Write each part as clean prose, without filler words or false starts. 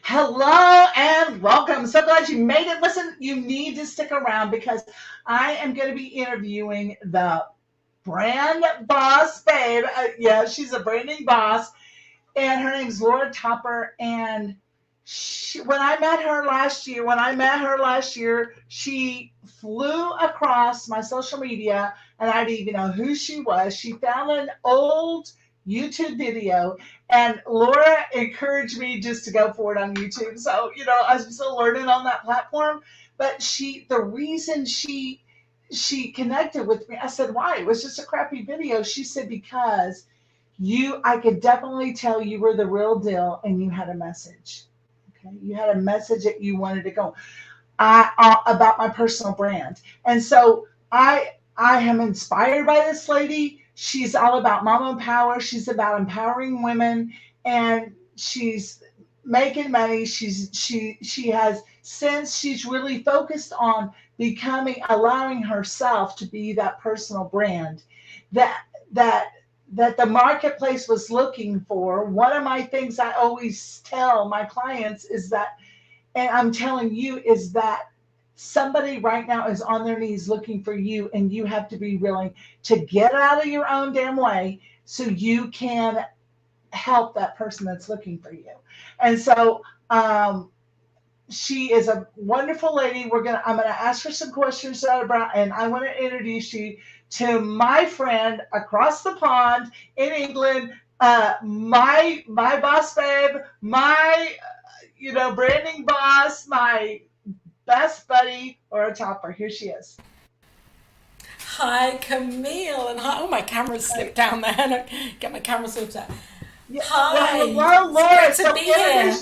Hello and welcome. So glad you made it. Listen, you need to stick around because I am going to be interviewing the brand boss babe. Yeah, she's a branding boss, and her name's Laura Topper. And when I met her last year, she flew across my social media, and I didn't even know who she was. She found an old YouTube video, and Laura encouraged me just to go for it on YouTube. So I'm still learning on that platform. But the reason she connected with me, I said, why? It was just a crappy video. She said, because I could definitely tell you were the real deal and you had a message. Okay. You had a message that you wanted to go about my personal brand. And so I am inspired by this lady. She's all about mama power. She's about empowering women, and she's making money. She has since she's really focused on allowing herself to be that personal brand that that that the marketplace was looking for. One of my things I always tell my clients is that, and I'm telling you, is that somebody right now is on their knees looking for you, and you have to be willing to get out of your own damn way so you can help that person that's looking for you. And so, she is a wonderful lady. I'm gonna ask her some questions about, and I want to introduce you to my friend across the pond in England, my boss babe, my branding boss, my best buddy, Laura Topper. Here she is. Hi, Camille, and hi. Oh, my camera's Hi. slipped down there. And get my camera sorted out. Yeah, well, Hi, hello, it's great Laura. to So be here.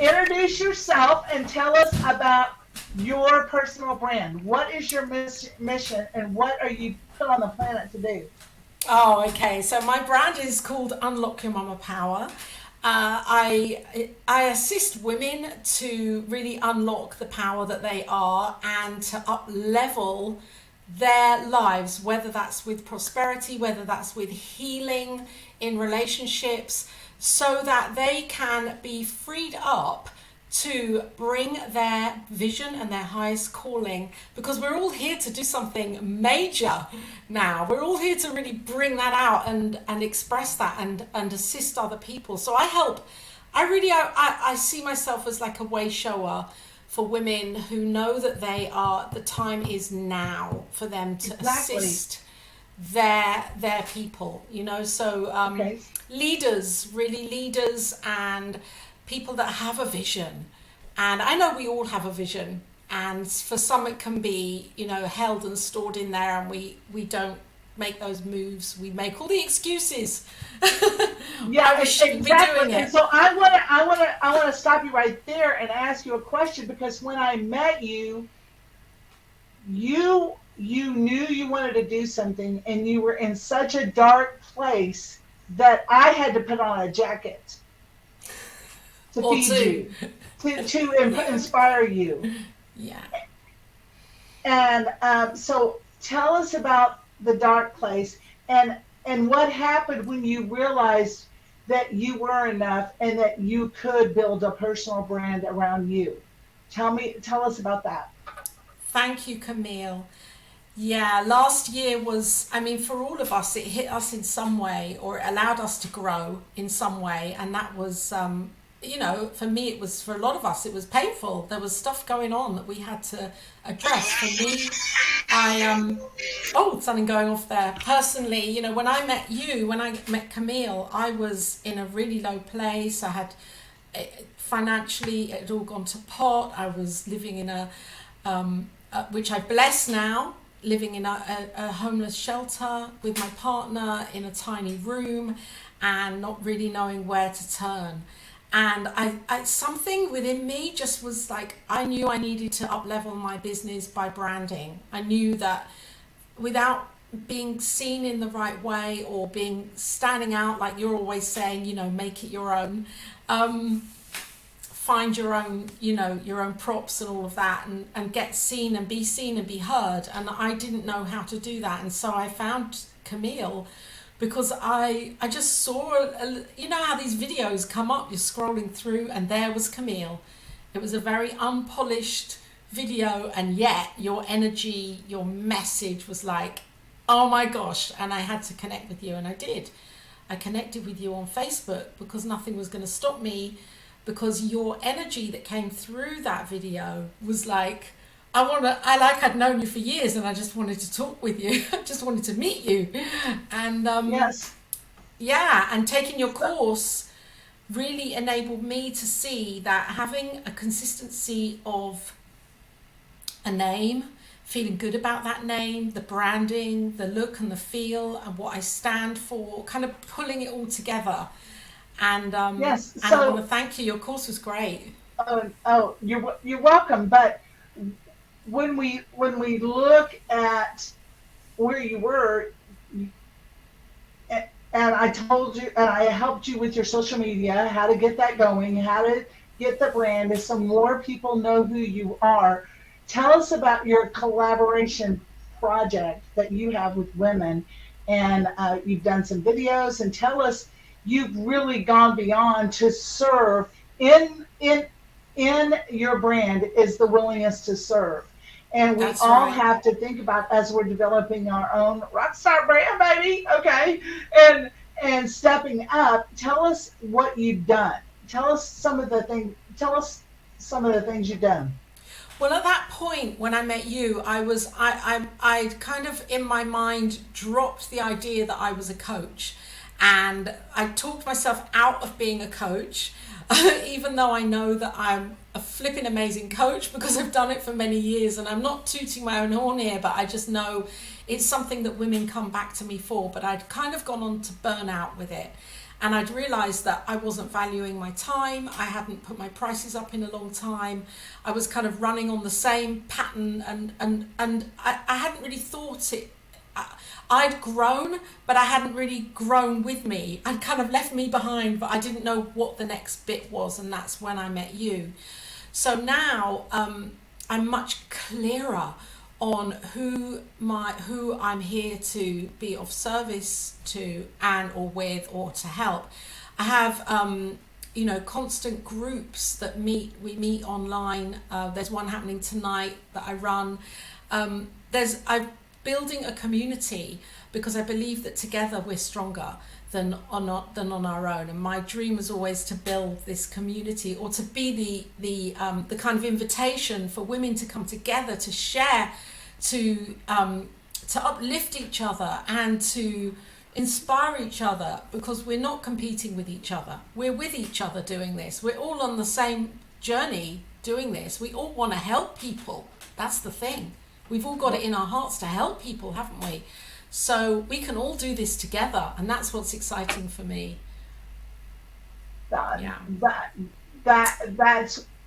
introduce yourself and tell us about your personal brand. What is your mission, and what are you put on the planet to do? Oh, okay. So my brand is called Unlock Your Mama Power. I assist women to really unlock the power that they are and to up level their lives, whether that's with prosperity, whether that's with healing in relationships, so that they can be freed up to bring their vision and their highest calling, because we're all here to do something major now. We're all here to really bring that out and express that and assist other people. So I see myself as like a way shower for women who know that the time is now for them to Exactly. assist their people, so Okay. leaders, really leaders, and people that have a vision. And I know we all have a vision, and for some it can be, held and stored in there, and we don't make those moves. We make all the excuses why Yeah, we shouldn't be exactly. doing And it. so I wanna stop you right there and ask you a question, because when I met you, you knew you wanted to do something, and you were in such a dark place that I had to put on a jacket to Or feed two. you, to Yeah. inspire you. Yeah. And so tell us about the dark place, and what happened when you realized that you were enough and that you could build a personal brand around you. Tell us about that. Thank you, Camille. Yeah, last year was, I mean, for all of us, it hit us in some way, or it allowed us to grow in some way. And that was, for me, it was, for a lot of us, it was painful. There was stuff going on that we had to address. For me, something going off there. Personally, when I met you, when I met Camille, I was in a really low place. I had, financially, it had all gone to pot. I was living in which I bless now, living in a homeless shelter with my partner in a tiny room and not really knowing where to turn. And something within me just was like, I knew I needed to up level my business by branding. I knew that without being seen in the right way, or being standing out, like you're always saying, make it your own. Find your own, your own props and all of that, and get seen and be heard. And I didn't know how to do that. And so I found Camille, because I just saw you know how these videos come up, you're scrolling through and there was Camille. It was a very unpolished video, and yet your energy, your message was like, oh my gosh, and I had to connect with you, and I did. I connected with you on Facebook because nothing was going to stop me, because your energy that came through that video was like, I'd known you for years and I just wanted to talk with you. I just wanted to meet you. And Yes. yeah, and taking your course really enabled me to see that having a consistency of a name, feeling good about that name, the branding, the look and the feel, and what I stand for, kind of pulling it all together. Yes. And I want So, to thank you. Your course was great. you're welcome. But when we look at where you were, and I told you, and I helped you with your social media, how to get that going, how to get the brand, as some more people know who you are. Tell us about your collaboration project that you have with women, and you've done some videos. And tell us, you've really gone beyond to serve in your brand is the willingness to serve. And we That's all right. have to think about, as we're developing our own rockstar brand, baby. Okay. And stepping up. Tell us what you've done. Tell us some of the things. Tell us some of the things you've done. Well, at that point when I met you, I kind of in my mind dropped the idea that I was a coach, and I talked myself out of being a coach, even though I know that I'm a flipping amazing coach because I've done it for many years, and I'm not tooting my own horn here, but I just know it's something that women come back to me for. But I'd kind of gone on to burnout with it. And I'd realized that I wasn't valuing my time. I hadn't put my prices up in a long time. I was kind of running on the same pattern, and I hadn't really thought it. I'd grown, but I hadn't really grown with me. I'd kind of left me behind, but I didn't know what the next bit was, and that's when I met you. So now I'm much clearer on who I'm here to be of service to, and or with, or to help. I have constant groups that we meet online. There's one happening tonight that I run. I'm building a community because I believe that together we're stronger than on our own. And my dream was always to build this community, or to be the kind of invitation for women to come together, to share, to uplift each other, and to inspire each other, because we're not competing with each other. We're with each other doing this. We're all on the same journey doing this. We all want to help people. That's the thing. We've all got it in our hearts to help people, haven't we? So we can all do this together, and that's what's exciting for me. That Yeah. that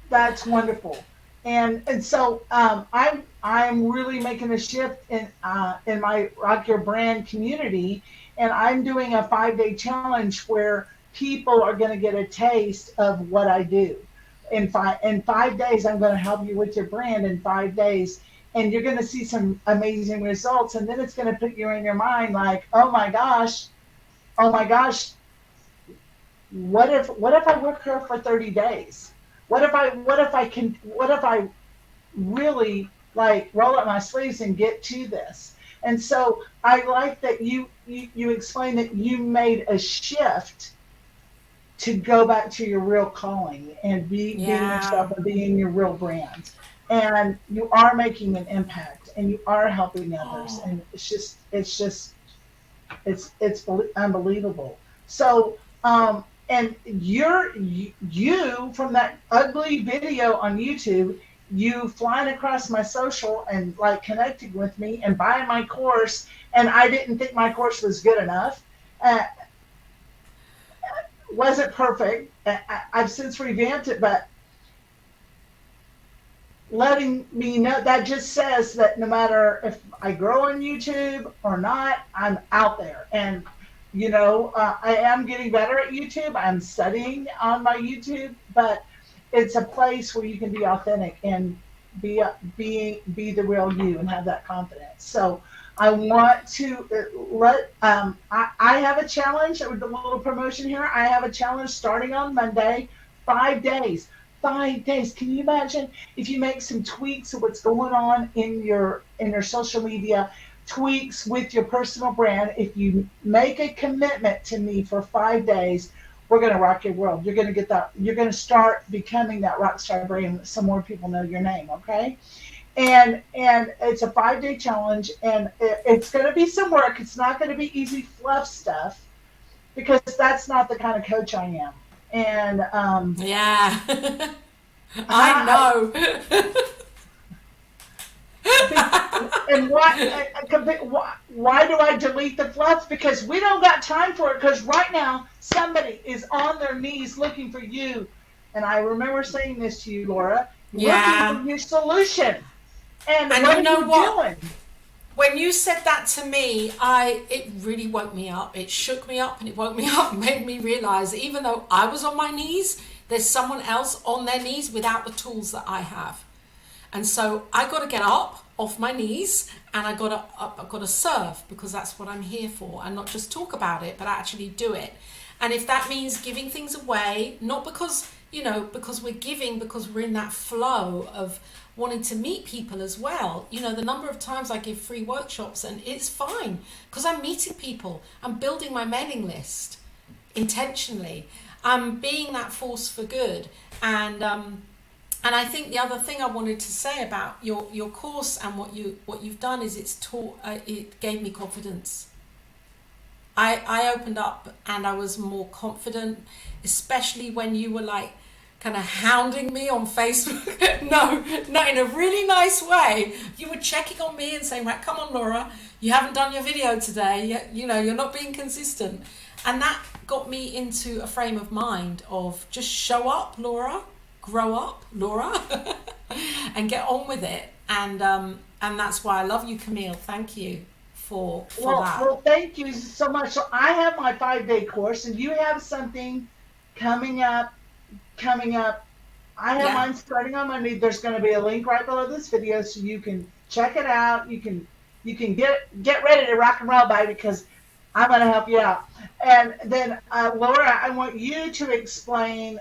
that's wonderful. And so I'm really making a shift in my Rock Your Brand community, and I'm doing a 5 day challenge where people are going to get a taste of what I do. In 5 days, I'm going to help you with your brand in 5 days, and you're going to see some amazing results. And then it's going to put you in your mind like, oh my gosh, what if I work here for 30 days? What if I really like roll up my sleeves and get to this? And so I like that you explained that you made a shift to go back to your real calling and being Yeah. yourself and being your real brand. And you are making an impact, and you are helping others, Oh. and it's unbelievable. So, and you from that ugly video on YouTube, you flying across my social and like connecting with me and buying my course, and I didn't think my course was good enough. Uh, wasn't perfect. I've since revamped it, but letting me know that just says that no matter if I grow on YouTube or not, I'm out there. And I am getting better at YouTube. I'm studying on my YouTube, but it's a place where you can be authentic and be the real you and have that confidence. So I want to I have a challenge with a little promotion here. I have a challenge starting on Monday, 5 days. 5 days. Can you imagine if you make some tweaks of what's going on in your social media, tweaks with your personal brand? If you make a commitment to me for 5 days, we're gonna rock your world. You're gonna get that. You're gonna start becoming that rock star brand. So more people know your name. Okay, and it's a 5 day challenge, and it's going to be some work. It's not going to be easy fluff stuff because that's not the kind of coach I am. And Yeah. I I, know. and why do I delete the fluff? Because we don't got time for it. Because right now somebody is on their knees looking for you, and I remember saying this to you, Laura, looking Yeah. for your solution. And And what you are know you what? doing? When you said that to me, it really woke me up. It shook me up and it woke me up and made me realize that even though I was on my knees, there's someone else on their knees without the tools that I have. And so I got to get up off my knees and I've got to serve, because that's what I'm here for, and not just talk about it, but actually do it. And if that means giving things away, not because, because we're giving, because we're in that flow of wanting to meet people as well. The number of times I give free workshops, and it's fine because I'm meeting people. I'm building my mailing list intentionally. I'm being that force for good. And I think the other thing I wanted to say about your course and what you've done is it gave me confidence. I opened up and I was more confident, especially when you were like kind of hounding me on Facebook. No, in a really nice way. You were checking on me and saying, right, come on, Laura, you haven't done your video today. You're not being consistent. And that got me into a frame of mind of just show up, Laura, grow up, Laura, and get on with it. And that's why I love you, Camille. Thank you for that. Well, thank you so much. So I have my 5 day course, and you have something coming up. I have Yeah. mine starting on Monday. There's going to be a link right below this video, so you can check it out. You can get ready to rock and roll, baby, because I'm going to help you out. And then Laura, I want you to explain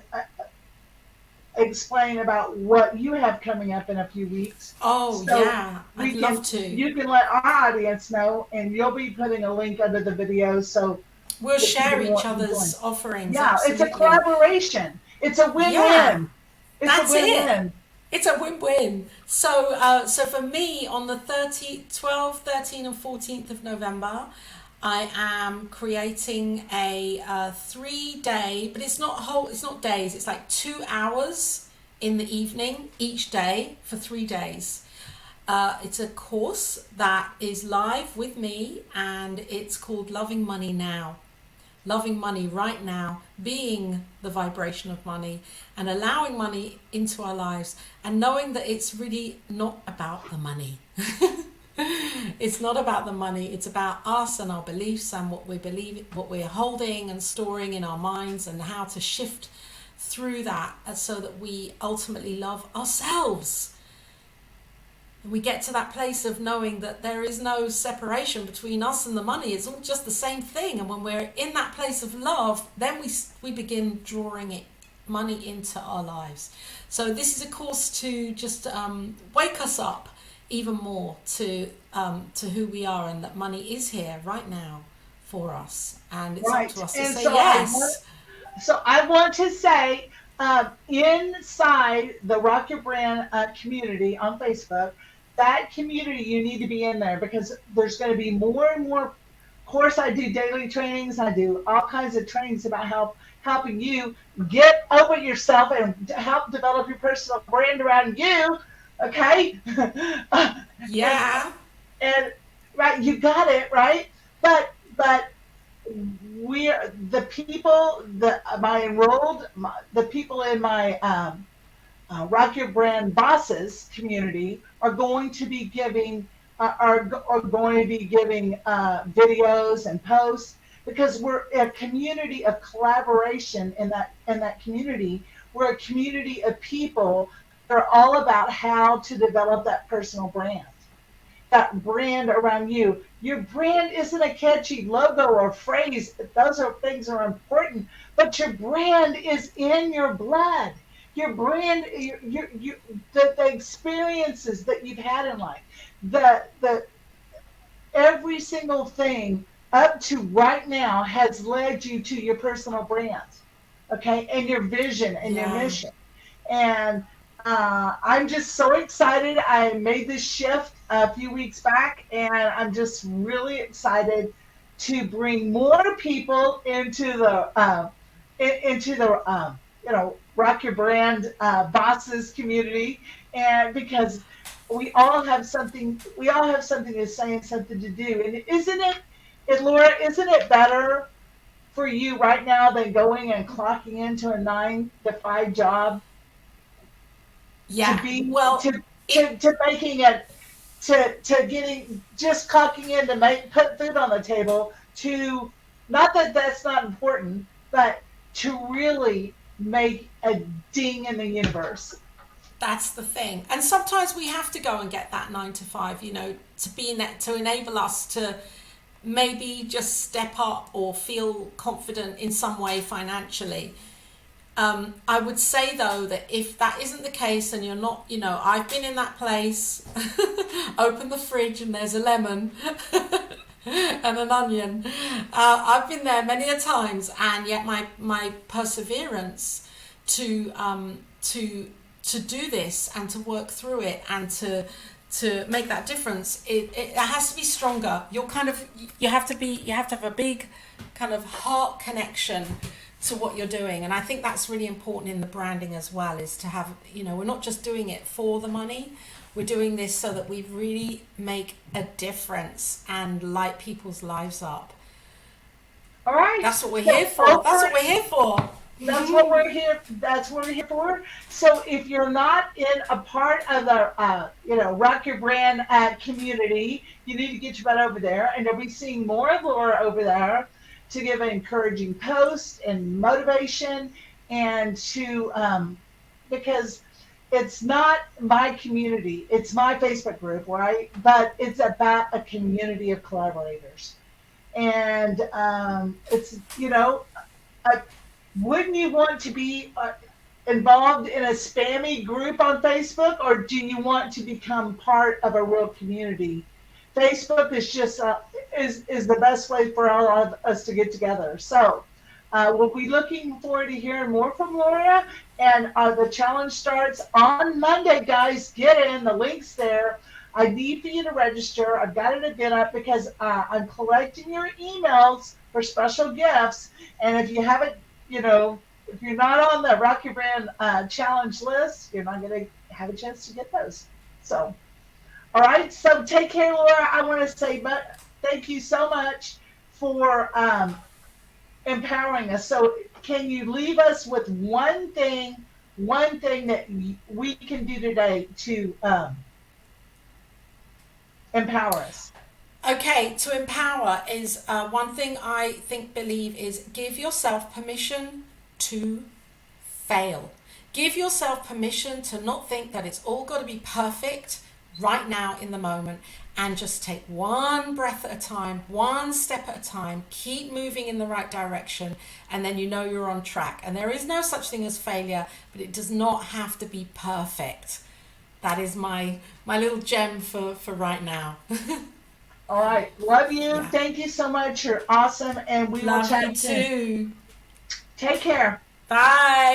about what you have coming up in a few weeks. Oh, So yeah, I'd love to. You can let our audience know, and you'll be putting a link under the video, so We'll that share people each want to join. other's offerings. Yeah, it's a Absolutely. collaboration. It's a win-win. Yeah, It's that's a win-win. it. It's a win-win. So for me, on the 12th, 13th, and 14th of November, I am creating a 3 day, but it's not days. It's like 2 hours in the evening each day for 3 days. It's a course that is live with me, and it's called Loving Money Now. Loving money right now, being the vibration of money, and allowing money into our lives, and knowing that it's really not about the money. It's not about the money. It's about us and our beliefs and what we believe, what we're holding and storing in our minds, and how to shift through that so that we ultimately love ourselves. We get to that place of knowing that there is no separation between us and the money. It's all just the same thing. And when we're in that place of love, then we begin drawing money into our lives. So this is a course to just wake us up even more to who we are, and that money is here right now for us. And it's Right. up to us to And say so yes. I want to say, inside the Rock Your Brand community on Facebook, that community, you need to be in there, because there's going to be more and more. Of course, I do daily trainings. I do all kinds of trainings about helping you get over yourself and help develop your personal brand around you. Okay. and Yeah. and right, you got it right. But we're the people, the people in my Rock Your Brand Bosses community are going to be giving videos and posts, because we're a community of collaboration in that community. We're a community of people that are all about how to develop that personal brand. that brand around you. Your brand isn't a catchy logo or phrase. Those are things that are important, but your brand is in your blood. Your brand, the experiences that you've had in life, the every single thing up to right now has led you to your personal brand, okay, and your vision and your Yeah. mission. And I'm just so excited. I made this shift a few weeks back, and I'm just really excited to bring more people into the rock your brand bosses community, and because we all have something to say and something to do. And Laura, isn't it better for you right now than going and clocking into a 9 to 5 job to Yeah. be Well, it to making it to getting just clocking in to make put food on the table, to not that that's not important, but to really make a ding in the universe. that's the thing. And sometimes we have to go and get that 9 to 5, to be in that, to enable us to maybe just step up or feel confident in some way financially. I would say though that if that isn't the case and you're not, I've been in that place, open the fridge and there's a lemon and an onion. I've been there many a times, and yet my perseverance to to do this and to work through it and to make that difference, it has to be stronger. You have to have a big kind of heart connection to what you're doing. And I think that's really important in the branding as well, is to have, we're not just doing it for the money. We're doing this so that we really make a difference and light people's lives up. All right. That's what we're So here for. That's what we're here for. that's what we're here. That's what we're here for. So if you're not in a part of the, Rock Your Brand community, you need to get your butt over there, and you'll be seeing more of Laura over there to give an encouraging post and motivation, and to because it's not my community, it's my Facebook group, right? But it's about a community of collaborators, and it's uh, wouldn't you want to be involved in a spammy group on Facebook, or do you want to become part of a real community? Facebook is just is the best way for all of us to get together. So we'll be looking forward to hearing more from Laura. And the challenge starts on Monday, guys. Get in. The link's there. I need for you to register. I've got an event up because I'm collecting your emails for special gifts. And if you haven't, if you're not on the Rock Your Brand challenge list, you're not going to have a chance to get those. So, all right. So take care, Laura. I want to say, but thank you so much for empowering us. So, can you leave us with one thing that we can do today to empower us? Okay, to empower is one thing I believe is give yourself permission to fail. Give yourself permission to not think that it's all got to be perfect right now in the moment, and just take one breath at a time, one step at a time, keep moving in the right direction, and then you're on track. And there is no such thing as failure, but it does not have to be perfect. That is my little gem for right now. All right. Love you. Yeah. Thank you so much. You're awesome. And we will Love you chat soon. too. Take care. Bye.